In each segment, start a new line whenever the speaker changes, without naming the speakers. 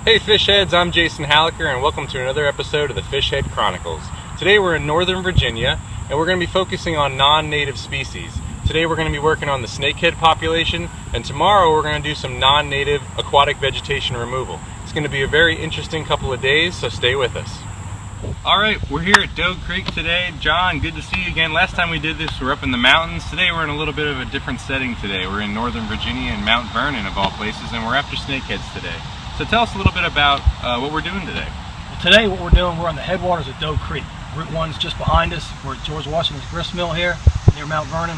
Hey fish heads, I'm Jason Hallaker and welcome to another episode of the Fishhead Chronicles. Today we're in Northern Virginia and we're going to be focusing on non-native species. Today we're going to be working on the snakehead population, and tomorrow we're going to do some non-native aquatic vegetation removal. It's going to be a very interesting couple of days, so stay with us. Alright, we're here at Doe Creek today. John, good to see you again. Last time we did this we were up in the mountains. Today we're in a little bit of a different setting today. We're in Northern Virginia in Mount Vernon of all places, and we're after snakeheads today. So tell us a little bit about what we're doing today.
Well, today what we're doing, we're on the headwaters of Doe Creek. Route 1's just behind us. We're at George Washington's grist mill here near Mount Vernon.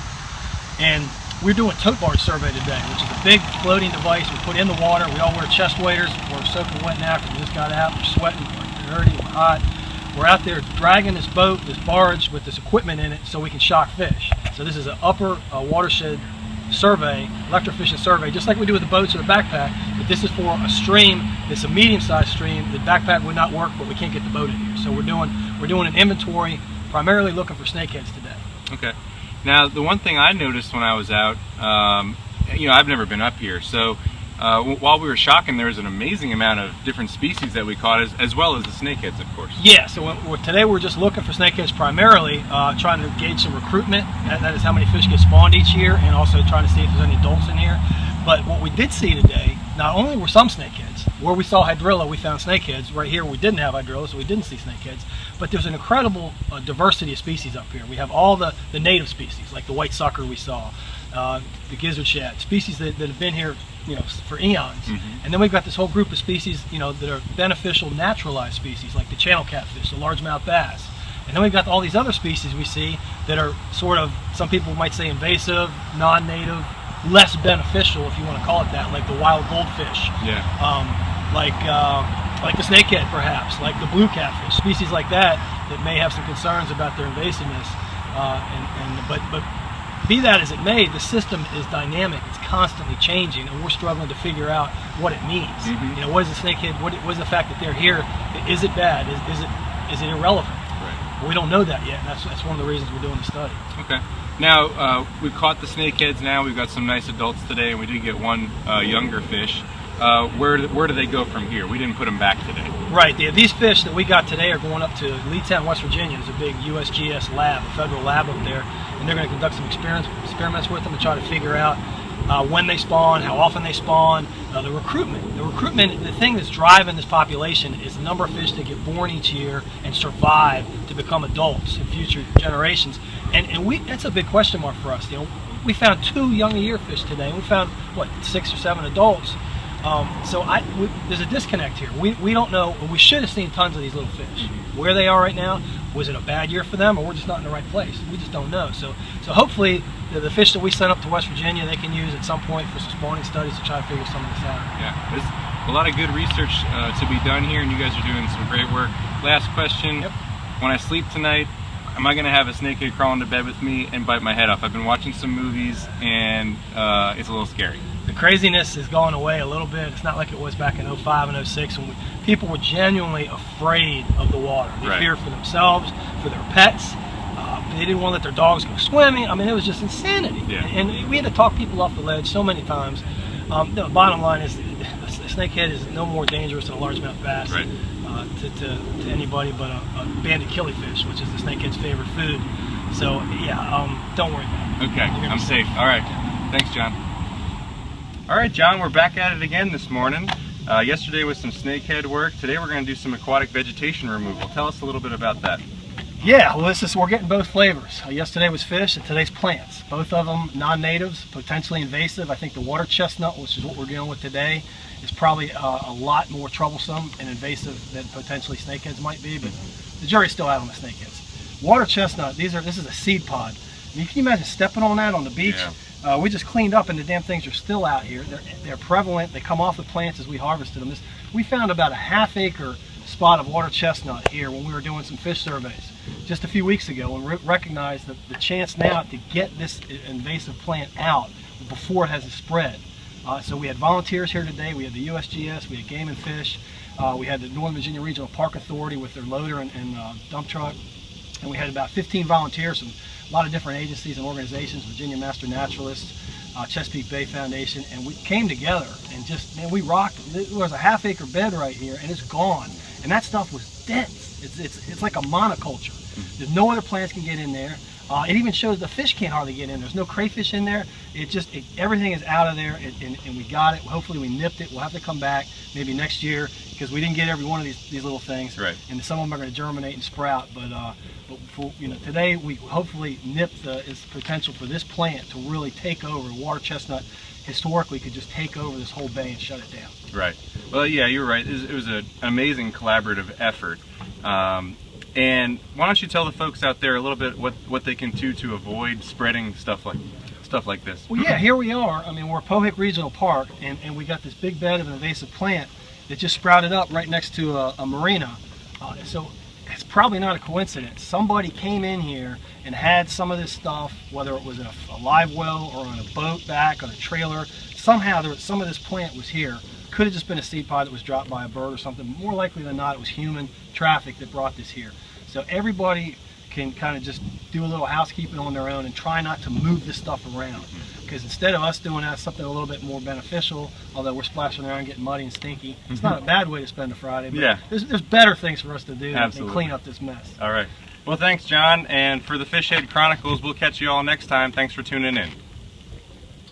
And we're doing a tote barge survey today, which is a big floating device we put in the water. We all wear chest waders. We're soaking wet now because we just got out. We're sweating, we're dirty, we're hot. We're out there dragging this boat, this barge with this equipment in it so we can shock fish. So this is an upper watershed survey, electrofishing survey, just like we do with the boats or the backpack, but this is for a stream. It's a medium-sized stream. The backpack would not work, but we can't get the boat in here. So we're doing an inventory, primarily looking for snakeheads today.
Okay. Now, the one thing I noticed when I was out, I've never been up here, so while we were shocking, there was an amazing amount of different species that we caught, as well as the snakeheads, of course.
Yeah, so today we're just looking for snakeheads primarily, trying to gauge some recruitment. That is how many fish get spawned each year, and also trying to see if there's any adults in here. But what we did see today, not only were some snakeheads, where we saw hydrilla, we found snakeheads. Right here we didn't have hydrilla, so we didn't see snakeheads. But there's an incredible diversity of species up here. We have all the native species, like the white sucker we saw, the gizzard shad, species that have been here for eons. And then we've got this whole group of species that are beneficial naturalized species, like the channel catfish, the largemouth bass. And then we've got all these other species we see that are sort of, some people might say invasive, non-native, less beneficial, if you want to call it that, like the wild goldfish.
Yeah.
Like the snakehead, perhaps, like the blue catfish, species like that may have some concerns about their invasiveness. But be that as it may, the system is dynamic. It's constantly changing, and we're struggling to figure out what it means. What is a snakehead? What is the fact that they're here? Is it bad? Is it irrelevant? Right. We don't know that yet, and that's one of the reasons we're doing the study. Okay.
Now, we've caught the snakeheads now. We've got some nice adults today, and we did get one younger fish. Where do they go from here? We didn't put them back today.
Right. These fish that we got today are going up to Leetown, West Virginia. There's a big USGS lab, a federal lab up there, and they're going to conduct some experiments with them to try to figure out when they spawn, how often they spawn, the recruitment. The thing that's driving this population is the number of fish that get born each year and survive to become adults in future generations. And that's a big question mark for us. We found 2 young a year fish today, and we found, 6 or 7 adults. There's a disconnect here. We don't know. We should have seen tons of these little fish. Where they are right now, was it a bad year for them, or we're just not in the right place? We just don't know. So hopefully the fish that we sent up to West Virginia, they can use at some point for some spawning studies to try to figure some of this out.
Yeah, there's a lot of good research to be done here, and you guys are doing some great work. Last question. Yep. When I sleep tonight, am I going to have a snakehead crawl into bed with me and bite my head off? I've been watching some movies, and it's a little scary.
The craziness is going away a little bit. It's not like it was back in 05 and 06 when people were genuinely afraid of the water. They feared for themselves, for their pets. They didn't want to let their dogs go swimming. I mean, it was just insanity. Yeah. And we had to talk people off the ledge so many times. The bottom line is the snakehead is no more dangerous than a largemouth bass to anybody but a banded killifish, which is the snakehead's favorite food. So, yeah, don't worry about it.
Okay, I'm safe. All right. Thanks, John. All right, John, we're back at it again this morning. Yesterday was some snakehead work. Today we're going to do some aquatic vegetation removal. Tell us a little bit about that.
Yeah, well, we're getting both flavors. Yesterday was fish, and today's plants. Both of them non-natives, potentially invasive. I think the water chestnut, which is what we're dealing with today, is probably a lot more troublesome and invasive than potentially snakeheads might be, but the jury's still out on the snakeheads. Water chestnut, this is a seed pod. I mean, can you imagine stepping on that on the beach? Yeah. We just cleaned up, and the damn things are still out here. They're prevalent. They come off the plants as we harvested them. We found about a half-acre spot of water chestnut here when we were doing some fish surveys just a few weeks ago, and recognized the chance now to get this invasive plant out before it has spread. So we had volunteers here today. We had the USGS, we had Game and Fish, we had the Northern Virginia Regional Park Authority with their loader and dump truck, and we had about 15 volunteers from a lot of different agencies and organizations, Virginia Master Naturalists, Chesapeake Bay Foundation, and we came together and just, man, we rocked. There was a half-acre bed right here, and it's gone. And that stuff was dense. It's like a monoculture. There's no other plants can get in there. It even shows the fish can't hardly get in. There's no crayfish in there. Everything is out of there, and we got it. Hopefully we nipped it. We'll have to come back maybe next year because we didn't get every one of these little things.
Right. And
some of them are going to germinate and sprout. But for, today we hopefully nipped its potential for this plant to really take over. Water chestnut historically could just take over this whole bay and shut it down.
Right. Well, yeah, you're right. It was an amazing collaborative effort. And why don't you tell the folks out there a little bit what they can do to avoid spreading stuff like this?
Well, yeah, here we are. I mean, we're at Pohick Regional Park, and we got this big bed of an invasive plant that just sprouted up right next to a marina. So it's probably not a coincidence. Somebody came in here and had some of this stuff, whether it was in a live well or on a boat back, on a trailer. Somehow some of this plant was here. Could have just been a seed pod that was dropped by a bird or something. More likely than not, it was human traffic that brought this here. So everybody can kind of just do a little housekeeping on their own and try not to move this stuff around. Because instead of us doing that, something a little bit more beneficial, although we're splashing around getting muddy and stinky, it's not a bad way to spend a Friday, but
yeah,
there's better things for us to do
Absolutely.
than clean up this mess.
All right. Well, thanks, John. And for the Fishhead Chronicles, we'll catch you all next time. Thanks for tuning in.